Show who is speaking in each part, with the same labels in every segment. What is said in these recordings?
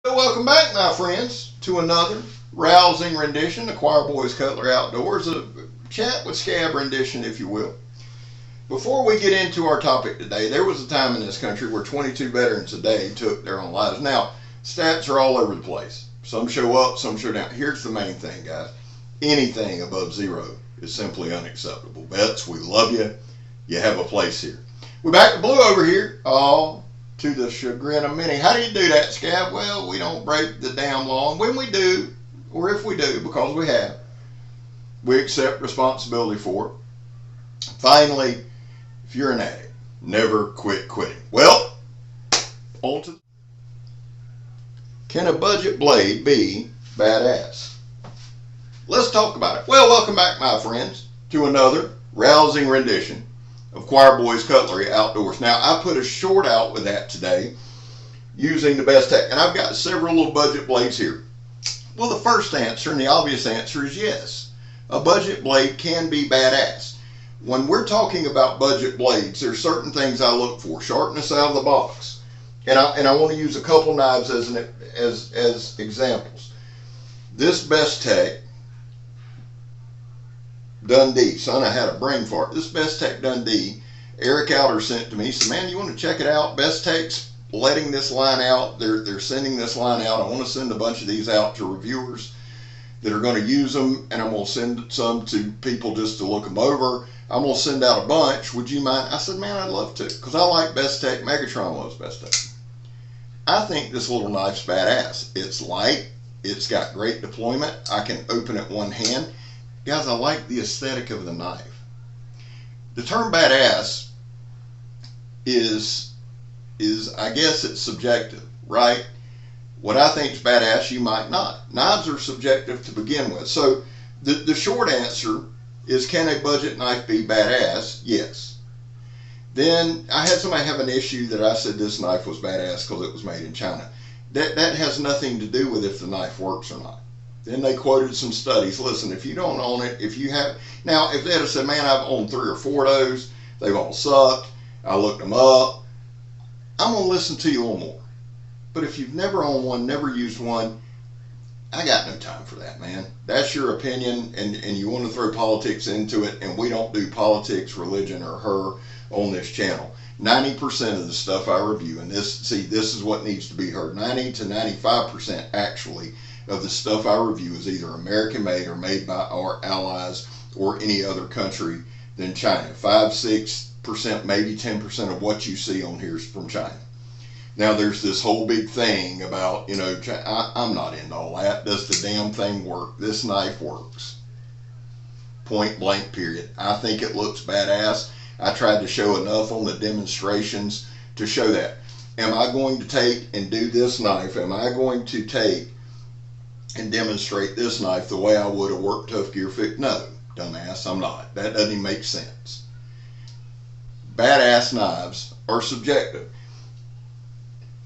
Speaker 1: So welcome back, my friends, to another rousing rendition of Choir Boys Cutlery Outdoors, a chat with Scab rendition, if you will. Before we get into our topic today, there was a time in this country where 22 veterans a day took their own lives. Now, stats are all over the place. Some show up, some show down. Here's the main thing, guys. Anything above zero is simply unacceptable. Vets, we love you. You have a place here. We're back to Blue over here. Oh, to the chagrin of many. How do you do that, Scab? Well, we don't break the damn law. And when we do, or if we do, because we have, we accept responsibility for it. Finally, if you're an addict, never quit quitting. Well, on to. Can a budget blade be badass? Let's talk about it. Well, welcome back, my friends, to another rousing rendition of Choir Boys Cutlery Outdoors. Now, I put a short out with that today using the Bestech, and I've got several little budget blades here. Well, the first answer, and the obvious answer, is yes. A budget blade can be badass. When we're talking about budget blades, there's certain things I look for. Sharpness out of the box. And I want to use a couple knives as examples. This Bestech Dundee. Son, I had a brain fart. This Bestech Dundee, Eric Outer sent to me. He said, man, you want to check it out? Bestech's letting this line out. They're sending this line out. I want to send a bunch of these out to reviewers that are going to use them, and I'm going to send some to people just to look them over. I'm going to send out a bunch. Would you mind? I said, man, I'd love to, because I like Bestech. Megatron loves Bestech. I think this little knife's badass. It's light. It's got great deployment. I can open it one hand. Guys, I like the aesthetic of the knife. The term badass is I guess it's subjective, right? What I think is badass, you might not. Knives are subjective to begin with. So the short answer is, can a budget knife be badass? Yes. Then I had somebody have an issue that I said this knife was badass because it was made in China. That has nothing to do with if the knife works or not. Then they quoted some studies. Listen, if you don't own it, if you have, now if they'd have said, man, I've owned 3 or 4 of those, they've all sucked, I looked them up, I'm going to listen to you a little more. But if you've never owned one, never used one, I got no time for that, man. That's your opinion, and you want to throw politics into it, and we don't do politics, religion, or her on this channel. 90% of the stuff I review, and this is what needs to be heard, 90 to 95% actually, of the stuff I review is either American made or made by our allies or any other country than China. 5-6%, maybe 10% of what you see on here is from China. Now there's this whole big thing about, I'm not into all that. Does the damn thing work? This knife works. Point blank, period. I think it looks badass. I tried to show enough on the demonstrations to show that. Am I going to take and do this knife? Am I going to take and demonstrate this knife the way I would a Work Tough Gear Fix? No, dumbass, I'm not. That doesn't even make sense. Badass knives are subjective.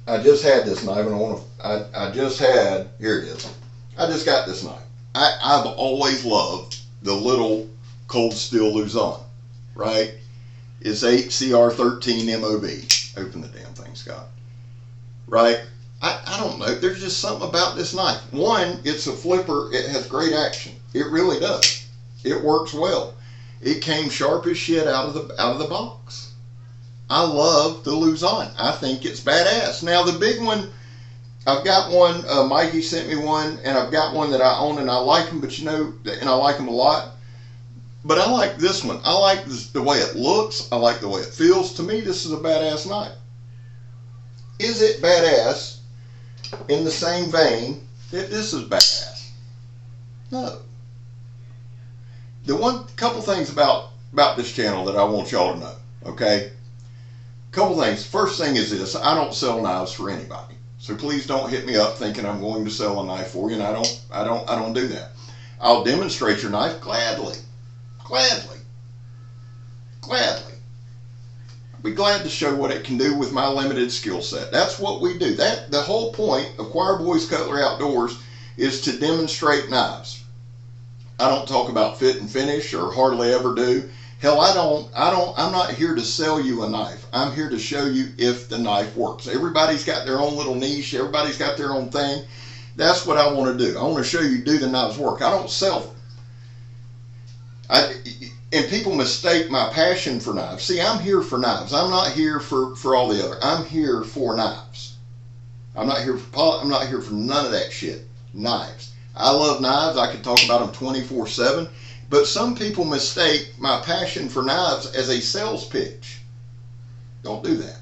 Speaker 1: I just had this knife, and I just had, here it is. I just got this knife. I've always loved the little Cold Steel Luzon, right? It's 8CR13 MOV. Open the damn thing, Scott. Right? I don't know. There's just something about this knife. One, it's a flipper. It has great action. It really does. It works well. It came sharp as shit out of the box. I love the Luzon. I think it's badass. Now the big one, I've got one. Mikey sent me one, and I've got one that I own, and I like them. But and I like them a lot. But I like this one. I like the way it looks. I like the way it feels. To me, this is a badass knife. Is it badass in the same vein that this is badass? No. The couple things about this channel that I want y'all to know, okay? Couple things. First thing is this: I don't sell knives for anybody. So please don't hit me up thinking I'm going to sell a knife for you, and I don't do that. I'll demonstrate your knife gladly. Gladly. I'd be glad to show what it can do with my limited skill set. That's what we do. The whole point of Choir Boys Cutlery Outdoors is to demonstrate knives. I don't talk about fit and finish, or hardly ever do. Hell, I'm not here to sell you a knife. I'm here to show you if the knife works. Everybody's got their own little niche. Everybody's got their own thing. That's what I want to do. I want to show you, do the knives work? I don't sell them. And people mistake my passion for knives. See, I'm here for knives. I'm not here for all the other. I'm here for knives. I'm not here for none of that shit. Knives. I love knives. I could talk about them 24/7. But some people mistake my passion for knives as a sales pitch. Don't do that.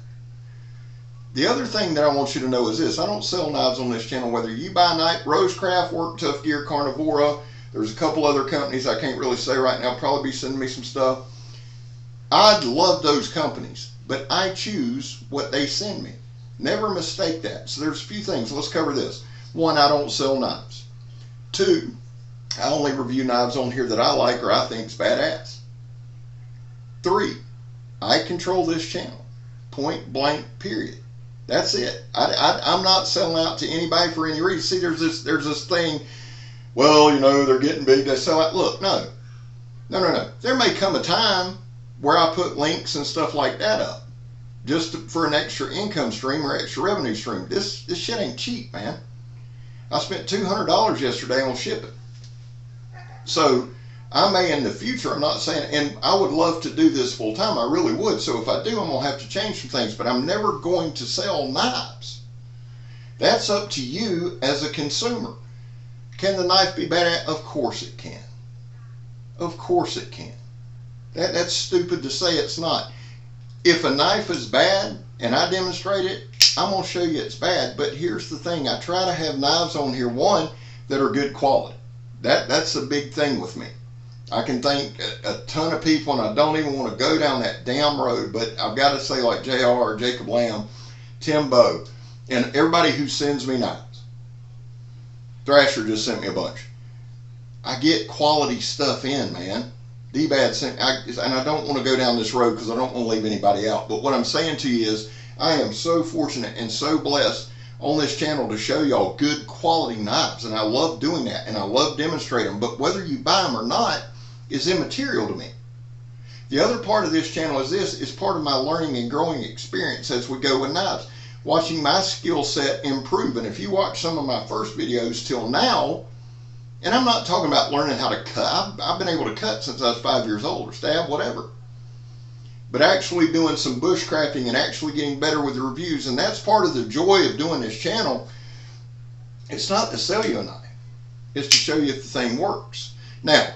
Speaker 1: The other thing that I want you to know is this. I don't sell knives on this channel. Whether you buy a knife, Rosecraft, Work Tough Gear, Carnivora, there's a couple other companies I can't really say right now, probably be sending me some stuff. I'd love those companies, but I choose what they send me. Never mistake that. So there's a few things. Let's cover this. One, I don't sell knives. Two, I only review knives on here that I like or I think is badass. Three, I control this channel. Point blank, period. That's it. I'm not selling out to anybody for any reason. See, there's this thing, well, you know, they're getting big, they sell out. Look, no. There may come a time where I put links and stuff like that up just for an extra income stream or extra revenue stream. This shit ain't cheap, man. I spent $200 yesterday on shipping. So I may in the future, I'm not saying, and I would love to do this full time, I really would. So if I do, I'm going to have to change some things, but I'm never going to sell knives. That's up to you as a consumer. Can the knife be bad? Of course it can. Of course it can. That's stupid to say it's not. If a knife is bad and I demonstrate it, I'm going to show you it's bad. But here's the thing. I try to have knives on here, one, that are good quality. That's a big thing with me. I can thank a ton of people, and I don't even want to go down that damn road, but I've got to say, like JR or Jacob Lamb, Tim Bow, and everybody who sends me knives. Thrasher just sent me a bunch. I get quality stuff in, man. D-Bad sent, and I don't want to go down this road because I don't want to leave anybody out, but what I'm saying to you is I am so fortunate and so blessed on this channel to show y'all good quality knives, and I love doing that, and I love demonstrating them, but whether you buy them or not is immaterial to me. The other part of this channel is part of my learning and growing experience as we go with knives, watching my skill set improve. And if you watch some of my first videos till now, and I'm not talking about learning how to cut, I've been able to cut since I was 5 years old, or stab, whatever. But actually doing some bushcrafting and actually getting better with the reviews, and that's part of the joy of doing this channel. It's not to sell you a knife. It's to show you if the thing works. Now,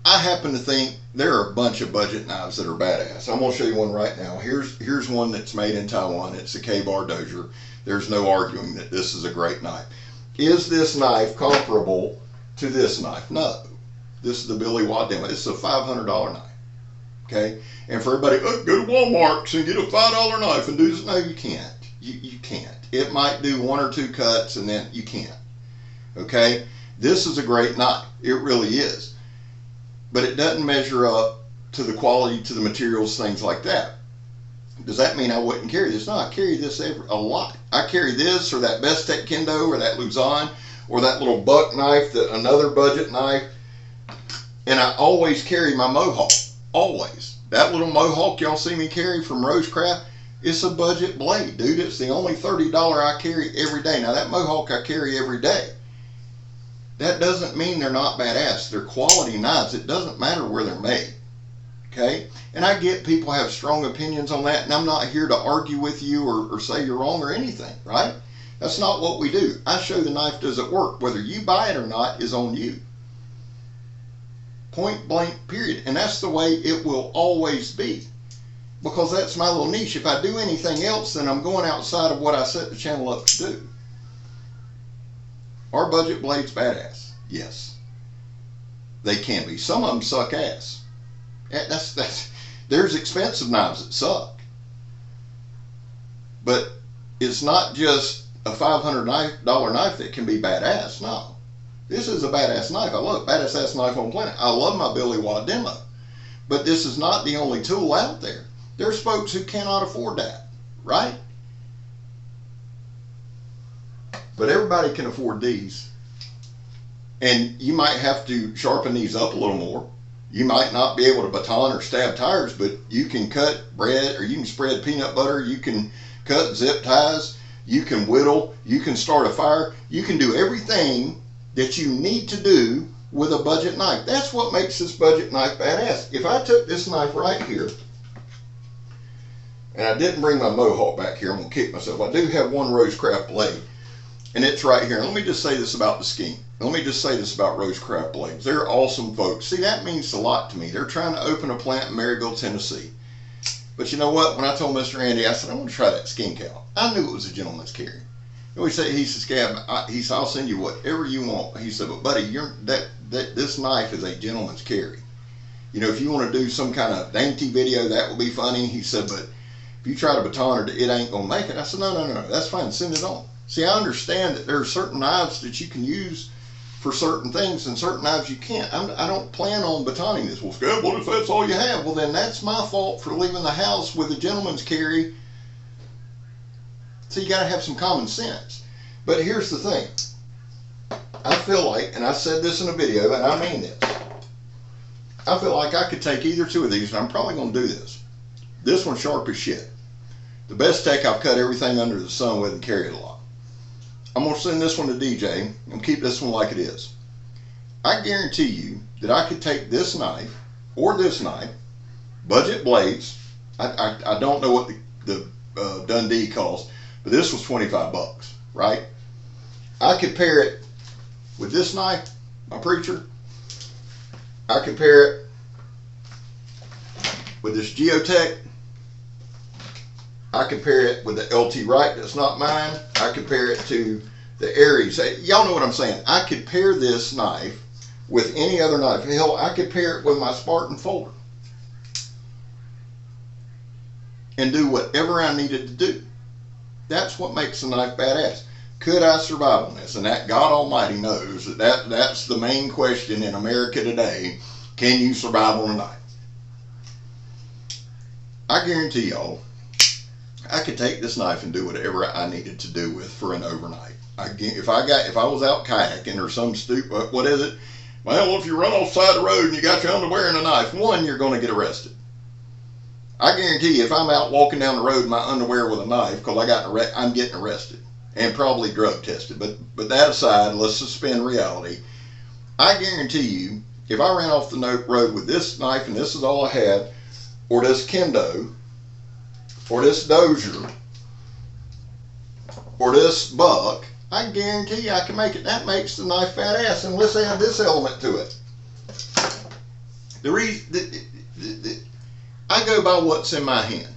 Speaker 1: I happen to think there are a bunch of budget knives that are badass. I'm going to show you one right now. Here's one that's made in Taiwan. It's a Ka-Bar Dozier. There's no arguing that this is a great knife. Is this knife comparable to this knife? No. This is the Billy Wadima. This is a $500 knife. Okay? And for everybody, oh, go to Walmart and get a $5 knife and do this. No, you can't. You can't. It might do one or two cuts and then you can't. Okay? This is a great knife. It really is. But it doesn't measure up to the quality, to the materials, things like that. Does that mean I wouldn't carry this? No, I carry this a lot. I carry this or that Bestech Kendo or that Luzon or that little buck knife, another budget knife. And I always carry my Mohawk. Always. That little Mohawk y'all see me carry from Rosecraft, it's a budget blade, dude. It's the only $30 I carry every day. Now that Mohawk I carry every day. That doesn't mean they're not badass. They're quality knives. It doesn't matter where they're made. Okay? And I get people have strong opinions on that, and I'm not here to argue with you or say you're wrong or anything, right? That's not what we do. I show the knife, does it work? Whether you buy it or not is on you. Point blank, period. And that's the way it will always be. Because that's my little niche. If I do anything else, then I'm going outside of what I set the channel up to do. Are budget blades badass? Yes. They can be. Some of them suck ass. There's expensive knives that suck. But it's not just a $500 knife that can be badass. No. This is a badass knife. I love it. Badass ass knife on the planet. I love my Billy Wadima. But this is not the only tool out there. There's folks who cannot afford that. Right? But everybody can afford these. And you might have to sharpen these up a little more. You might not be able to baton or stab tires, but you can cut bread, or you can spread peanut butter, you can cut zip ties, you can whittle, you can start a fire, you can do everything that you need to do with a budget knife. That's what makes this budget knife badass. If I took this knife right here, and I didn't bring my Mohawk back here, I'm going to kick myself. I do have one Rosecraft blade, and it's right here. Let me just say this about the Skink. Let me just say this about Rosecraft blades. They're awesome folks. See, that means a lot to me. They're trying to open a plant in Maryville, Tennessee. But you know what? When I told Mr. Andy, I said, I want to try that Skink out. I knew it was a gentleman's carry. And he said, Scab, he said, I'll send you whatever you want. He said, but buddy, this knife is a gentleman's carry. You know, if you want to do some kind of dainty video, that will be funny. He said, but if you try to baton it, it ain't going to make it. I said, no, that's fine. Send it on. See, I understand that there are certain knives that you can use for certain things and certain knives you can't. I don't plan on batoning this. Well, Scab, what if that's all you have? Well, then that's my fault for leaving the house with a gentleman's carry. So you got to have some common sense. But here's the thing. I feel like, and I said this in a video, and I mean this, I feel like I could take either two of these, and I'm probably going to do this. This one's sharp as shit. The Bestech, I've cut everything under the sun with and carried a lot. I'm going to send this one to DJ and keep this one like it is. I guarantee you that I could take this knife or this knife, budget blades. I don't know what the Dundee costs, but this was 25 bucks, right? I could pair it with this knife, my Preacher. I could pair it with this Geotech. I compare it with the LT Wright that's not mine. I compare it to the Aries. Y'all know what I'm saying. I could pair this knife with any other knife. Hell, I could pair it with my Spartan folder and do whatever I needed to do. That's what makes the knife badass. Could I survive on this? And that God Almighty knows that's the main question in America today. Can you survive on a knife? I guarantee y'all, I could take this knife and do whatever I needed to do with for an overnight. If I was out kayaking or some stupid, what is it? Well, if you run off the side of the road and you got your underwear and a knife, one, you're going to get arrested. I guarantee you, if I'm out walking down the road in my underwear with a knife, because I'm getting arrested and probably drug tested. But that aside, let's suspend reality. I guarantee you, if I ran off the road with this knife and this is all I had, or this Kendo, or this Dozier, or this Buck, I guarantee you I can make it. That makes the knife badass. And let's add this element to it. The reason I go by what's in my hand.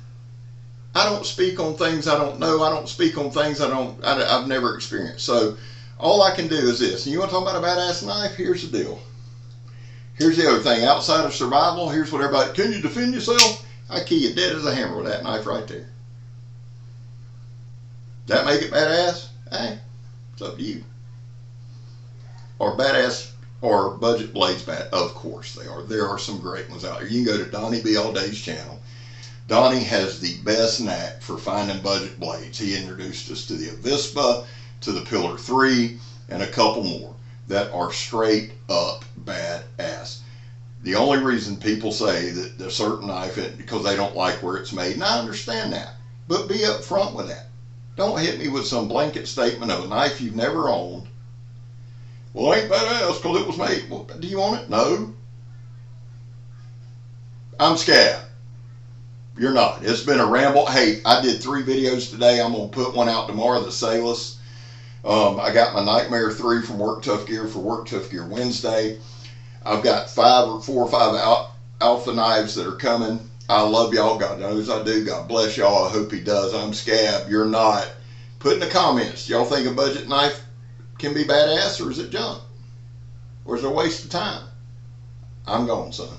Speaker 1: I don't speak on things I don't know. I don't speak on things I've never experienced. So all I can do is this. And you want to talk about a badass knife? Here's the deal. Here's the other thing. Outside of survival, here's what everybody, can you defend yourself? I kill you dead as a hammer with that knife right there. That make it badass? Hey, it's up to you. Or badass, or budget blades bad? Of course they are. There are some great ones out there. You can go to Donnie B. All Day's channel. Donnie has the best knack for finding budget blades. He introduced us to the Avispa, to the Pillar 3, and a couple more that are straight up badass. The only reason people say that a certain knife, because they don't like where it's made, and I understand that, but be upfront with that. Don't hit me with some blanket statement of a knife you've never owned. Well, ain't badass because it was made. Well, do you want it? No. I'm Scab. You're not. It's been a ramble. Hey, I did 3 videos today. I'm going to put one out tomorrow, the Salus. I got my Nightmare 3 from Work Tough Gear for Work Tough Gear Wednesday. I've got 4 or 5 alpha knives that are coming. I love y'all. God knows I do. God bless y'all. I hope he does. I'm Scab. You're not. Put in the comments. Y'all think a budget knife can be badass, or is it junk? Or is it a waste of time? I'm gone, son.